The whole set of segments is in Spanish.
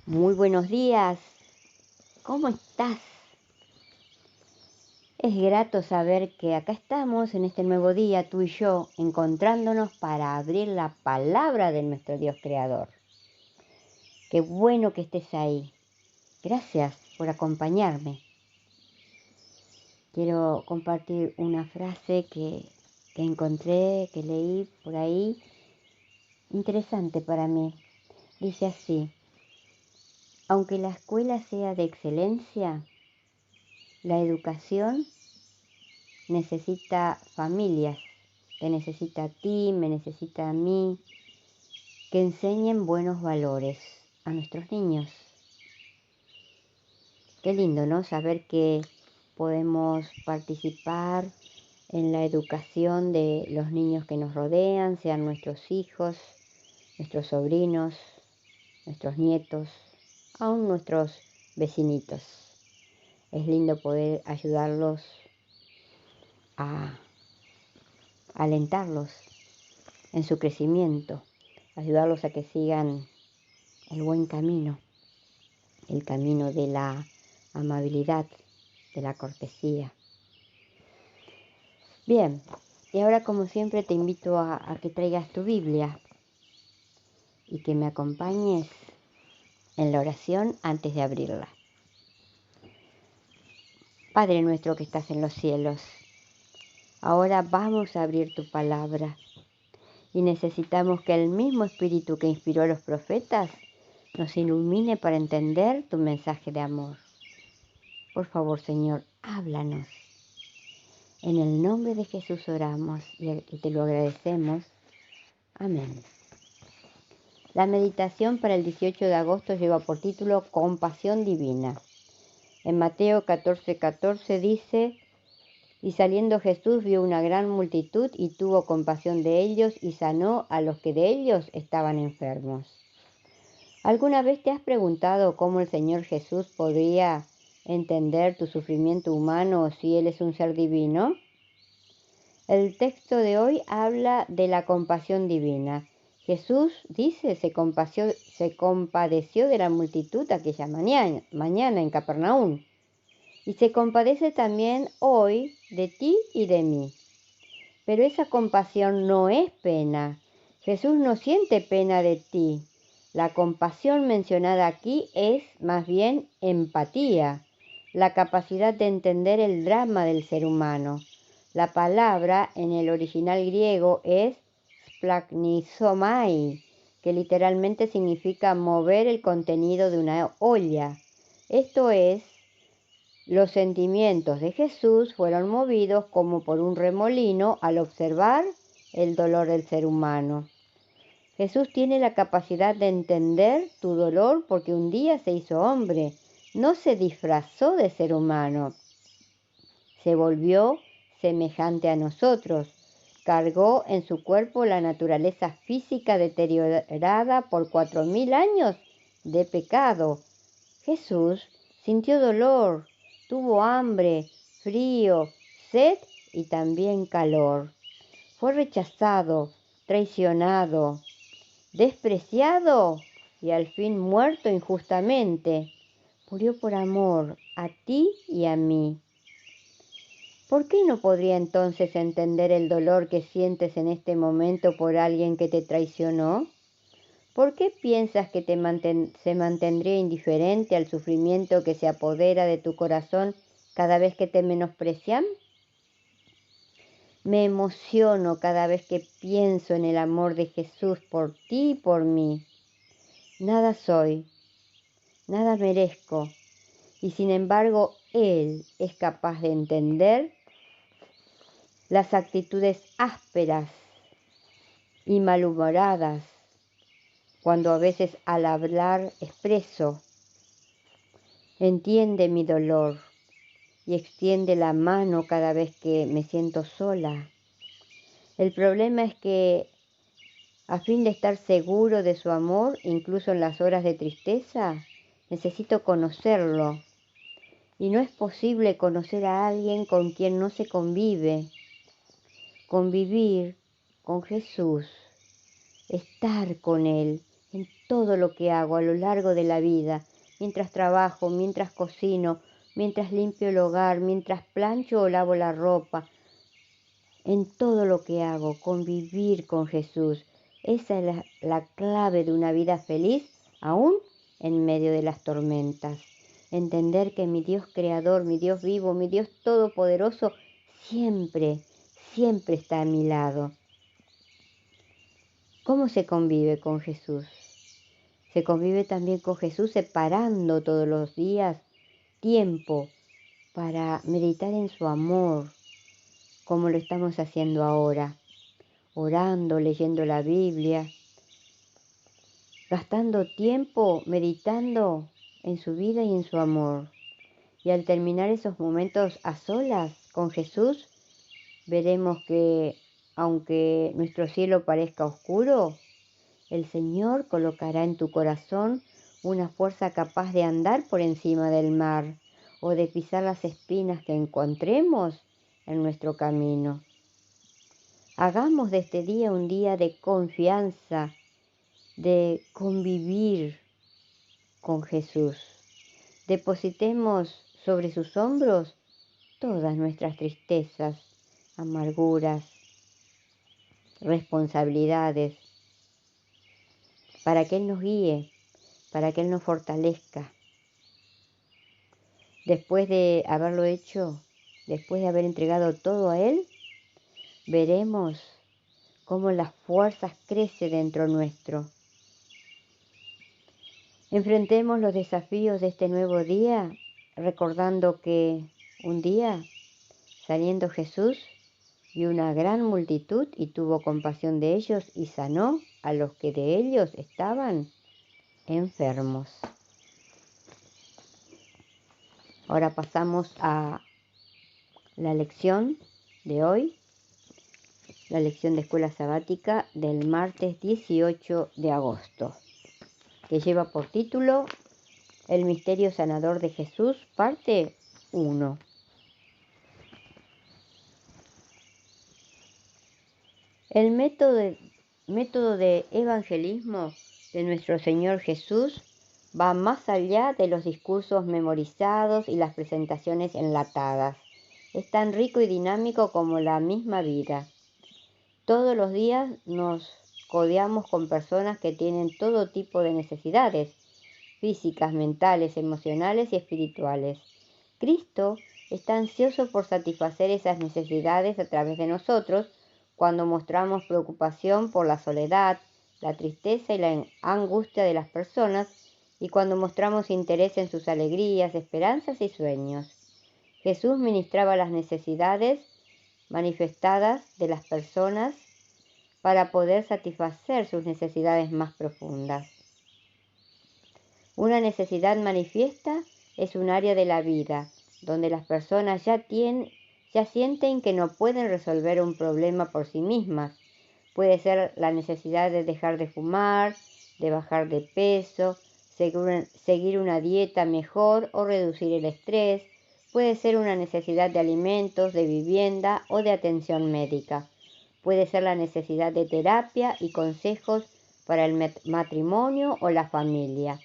Muy buenos días, ¿cómo estás? Es grato saber que acá estamos en este nuevo día, tú y yo, encontrándonos para abrir la palabra de nuestro Dios Creador. Qué bueno que estés ahí. Gracias por acompañarme. Quiero compartir una frase que encontré, que leí por ahí, interesante para mí. Dice así: aunque la escuela sea de excelencia, la educación necesita familias, te necesita a ti, me necesita a mí, que enseñen buenos valores a nuestros niños. Qué lindo, ¿no? Saber que podemos participar en la educación de los niños que nos rodean, sean nuestros hijos, nuestros sobrinos, nuestros nietos, aún nuestros vecinitos. Es lindo poder ayudarlos a alentarlos en su crecimiento, ayudarlos a que sigan el buen camino, el camino de la amabilidad, de la cortesía. Bien, y ahora como siempre te invito a que traigas tu Biblia y que me acompañes en la oración antes de abrirla. Padre nuestro que estás en los cielos, ahora vamos a abrir tu palabra y necesitamos que el mismo Espíritu que inspiró a los profetas nos ilumine para entender tu mensaje de amor. Por favor, Señor, háblanos. En el nombre de Jesús oramos y te lo agradecemos. Amén. La meditación para el 18 de agosto lleva por título Compasión Divina. En Mateo 14:14 dice: y saliendo Jesús vio una gran multitud y tuvo compasión de ellos y sanó a los que de ellos estaban enfermos. ¿Alguna vez te has preguntado cómo el Señor Jesús podría entender tu sufrimiento humano si Él es un ser divino? El texto de hoy habla de la compasión divina. Jesús dice se compadeció de la multitud aquella mañana en Capernaum. Y se compadece también hoy de ti y de mí. Pero esa compasión no es pena. Jesús no siente pena de ti. La compasión mencionada aquí es más bien empatía, la capacidad de entender el drama del ser humano. La palabra en el original griego es splagnisomai, que literalmente significa mover el contenido de una olla. Esto es, los sentimientos de Jesús fueron movidos como por un remolino al observar el dolor del ser humano. Jesús tiene la capacidad de entender tu dolor porque un día se hizo hombre, no se disfrazó de ser humano, se volvió semejante a nosotros, cargó en su cuerpo la naturaleza física deteriorada por 4000 años de pecado. Jesús sintió dolor, tuvo hambre, frío, sed y también calor. Fue rechazado, traicionado, despreciado y al fin muerto injustamente. Murió por amor a ti y a mí. ¿Por qué no podría entonces entender el dolor que sientes en este momento por alguien que te traicionó? ¿Por qué piensas que se mantendría indiferente al sufrimiento que se apodera de tu corazón cada vez que te menosprecian? Me emociono cada vez que pienso en el amor de Jesús por ti y por mí. Nada soy, nada merezco, y sin embargo Él es capaz de entender las actitudes ásperas y malhumoradas, cuando a veces al hablar expreso, entiende mi dolor y extiende la mano cada vez que me siento sola. El problema es que, a fin de estar seguro de su amor, incluso en las horas de tristeza, necesito conocerlo. Y no es posible conocer a alguien con quien no se convive. Convivir con Jesús, estar con Él, en todo lo que hago a lo largo de la vida, mientras trabajo, mientras cocino, mientras limpio el hogar, mientras plancho o lavo la ropa, en todo lo que hago, convivir con Jesús. Esa es la clave de una vida feliz, aún en medio de las tormentas. Entender que mi Dios creador, mi Dios vivo, mi Dios todopoderoso, siempre, siempre está a mi lado. ¿Cómo se convive con Jesús? Se convive también con Jesús separando todos los días tiempo para meditar en su amor, como lo estamos haciendo ahora, orando, leyendo la Biblia, gastando tiempo meditando en su vida y en su amor. Y al terminar esos momentos a solas con Jesús, veremos que aunque nuestro cielo parezca oscuro, el Señor colocará en tu corazón una fuerza capaz de andar por encima del mar o de pisar las espinas que encontremos en nuestro camino. Hagamos de este día un día de confianza, de convivir con Jesús. Depositemos sobre sus hombros todas nuestras tristezas, amarguras, responsabilidades, para que Él nos guíe, para que Él nos fortalezca. Después de haberlo hecho, después de haber entregado todo a Él, veremos cómo las fuerzas crecen dentro nuestro. Enfrentemos los desafíos de este nuevo día, recordando que un día, saliendo Jesús, vio una gran multitud y tuvo compasión de ellos y sanó a los que de ellos estaban enfermos. Ahora pasamos a la lección de hoy, la lección de escuela sabática del martes 18 de agosto, que lleva por título El misterio sanador de Jesús, parte 1. El método de evangelismo de nuestro Señor Jesús va más allá de los discursos memorizados y las presentaciones enlatadas. Es tan rico y dinámico como la misma vida. Todos los días nos codeamos con personas que tienen todo tipo de necesidades, físicas, mentales, emocionales y espirituales. Cristo está ansioso por satisfacer esas necesidades a través de nosotros cuando mostramos preocupación por la soledad, la tristeza y la angustia de las personas y cuando mostramos interés en sus alegrías, esperanzas y sueños. Jesús ministraba las necesidades manifestadas de las personas para poder satisfacer sus necesidades más profundas. Una necesidad manifiesta es un área de la vida donde las personas ya sienten que no pueden resolver un problema por sí mismas. Puede ser la necesidad de dejar de fumar, de bajar de peso, seguir una dieta mejor o reducir el estrés. Puede ser una necesidad de alimentos, de vivienda o de atención médica. Puede ser la necesidad de terapia y consejos para el matrimonio o la familia.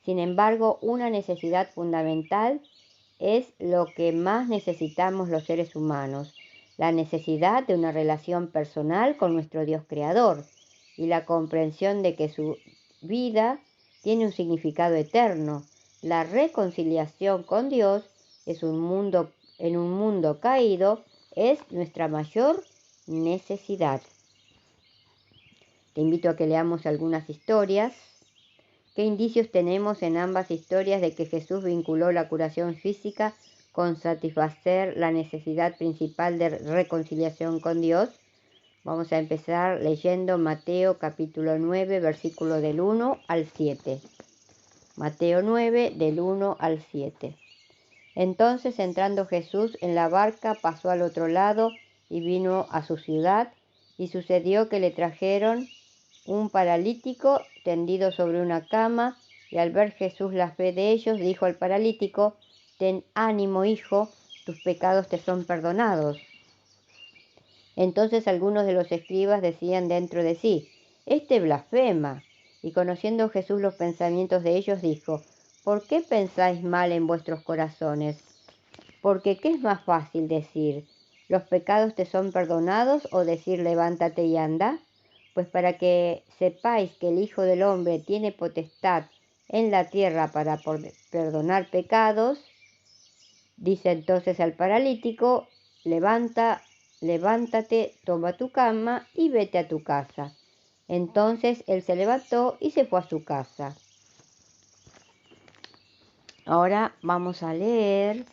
Sin embargo, una necesidad fundamental es lo que más necesitamos los seres humanos, la necesidad de una relación personal con nuestro Dios creador y la comprensión de que su vida tiene un significado eterno. La reconciliación con Dios en un mundo caído es nuestra mayor necesidad. Te invito a que leamos algunas historias. ¿Qué indicios tenemos en ambas historias de que Jesús vinculó la curación física con satisfacer la necesidad principal de reconciliación con Dios? Vamos a empezar leyendo Mateo capítulo 9, versículo del 1 al 7. Mateo 9, del 1 al 7. Entonces, entrando Jesús en la barca, pasó al otro lado y vino a su ciudad, y sucedió que le trajeron un paralítico tendido sobre una cama, y al ver Jesús la fe de ellos, dijo al paralítico: «Ten ánimo, hijo, tus pecados te son perdonados». Entonces algunos de los escribas decían dentro de sí: «Este blasfema». Y conociendo Jesús los pensamientos de ellos, dijo: ¿Por qué pensáis mal en vuestros corazones? Porque ¿qué es más fácil decir: los pecados te son perdonados, o decir: levántate y anda? Pues para que sepáis que el Hijo del Hombre tiene potestad en la tierra para perdonar pecados, dice entonces al paralítico: levántate, toma tu cama y vete a tu casa. Entonces él se levantó y se fue a su casa. Ahora vamos a leer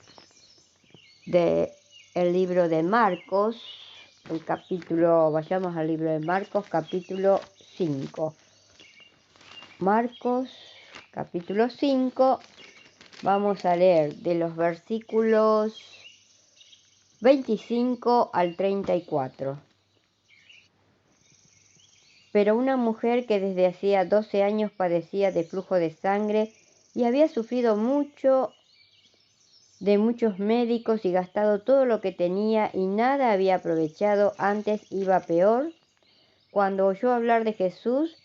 el libro de Marcos, vayamos al libro de Marcos, capítulo 5. Marcos, capítulo 5, vamos a leer de los versículos 25 al 34. Pero una mujer que desde hacía 12 años padecía de flujo de sangre y había sufrido mucho de muchos médicos y gastado todo lo que tenía y nada había aprovechado, antes iba peor, cuando oyó hablar de Jesús,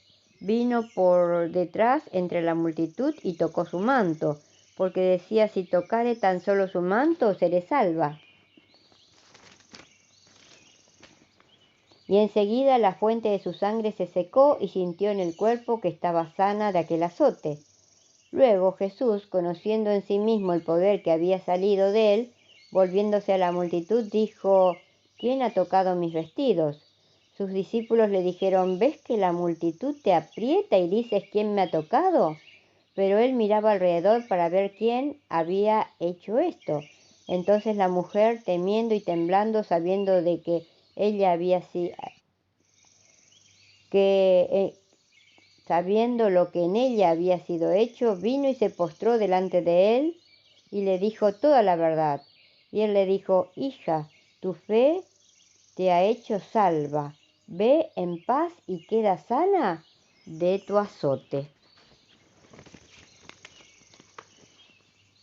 vino por detrás entre la multitud y tocó su manto, porque decía: si tocare tan solo su manto, seré salva. Y enseguida la fuente de su sangre se secó y sintió en el cuerpo que estaba sana de aquel azote. Luego Jesús, conociendo en sí mismo el poder que había salido de él, volviéndose a la multitud, dijo: ¿Quién ha tocado mis vestidos? Sus discípulos le dijeron: ¿Ves que la multitud te aprieta y dices: ¿quién me ha tocado? Pero él miraba alrededor para ver quién había hecho esto. Entonces la mujer, temiendo y temblando, sabiendo de que ella había sido sabiendo lo que en ella había sido hecho, vino y se postró delante de él y le dijo toda la verdad. Y él le dijo: hija, tu fe te ha hecho salva. Ve en paz y queda sana de tu azote.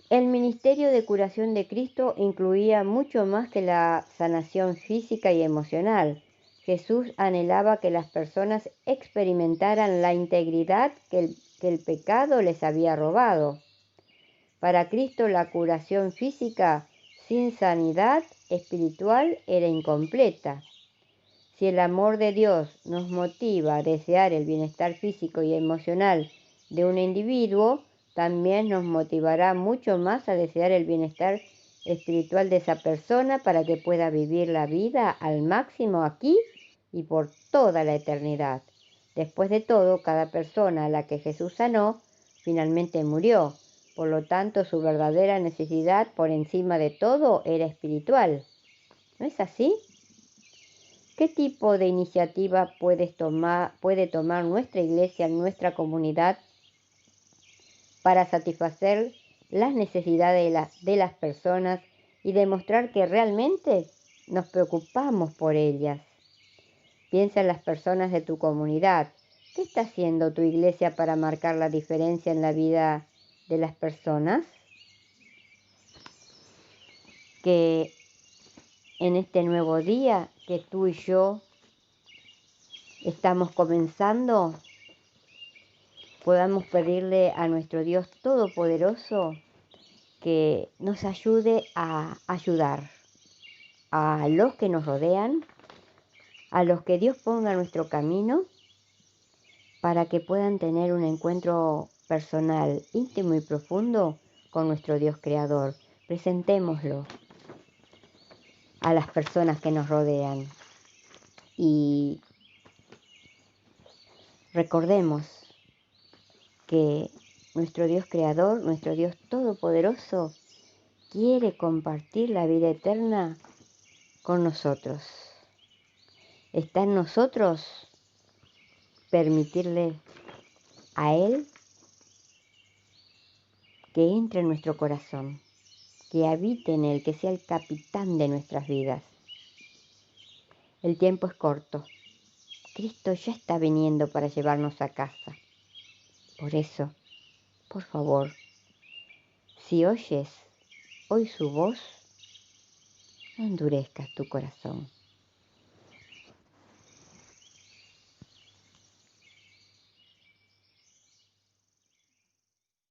El ministerio de curación de Cristo incluía mucho más que la sanación física y emocional. Jesús anhelaba que las personas experimentaran la integridad que el pecado les había robado. Para Cristo, la curación física sin sanidad espiritual era incompleta. Si el amor de Dios nos motiva a desear el bienestar físico y emocional de un individuo, también nos motivará mucho más a desear el bienestar espiritual de esa persona para que pueda vivir la vida al máximo aquí y por toda la eternidad. Después de todo, cada persona a la que Jesús sanó finalmente murió. Por lo tanto, su verdadera necesidad por encima de todo era espiritual. ¿No es así? ¿Qué tipo de iniciativa puede tomar nuestra iglesia, nuestra comunidad, para satisfacer las necesidades de las personas y demostrar que realmente nos preocupamos por ellas? Piensa en las personas de tu comunidad. ¿Qué está haciendo tu iglesia para marcar la diferencia en la vida de las personas? Que en este nuevo día que tú y yo estamos comenzando, podamos pedirle a nuestro Dios Todopoderoso que nos ayude a ayudar a los que nos rodean, a los que Dios ponga en nuestro camino, para que puedan tener un encuentro personal, íntimo y profundo con nuestro Dios Creador. Presentémoslo a las personas que nos rodean y recordemos que nuestro Dios Creador, nuestro Dios Todopoderoso, quiere compartir la vida eterna con nosotros. Está en nosotros permitirle a Él que entre en nuestro corazón, que habite en Él, que sea el capitán de nuestras vidas. El tiempo es corto. Cristo ya está viniendo para llevarnos a casa. Por eso, por favor, si oyes hoy su voz, no endurezcas tu corazón.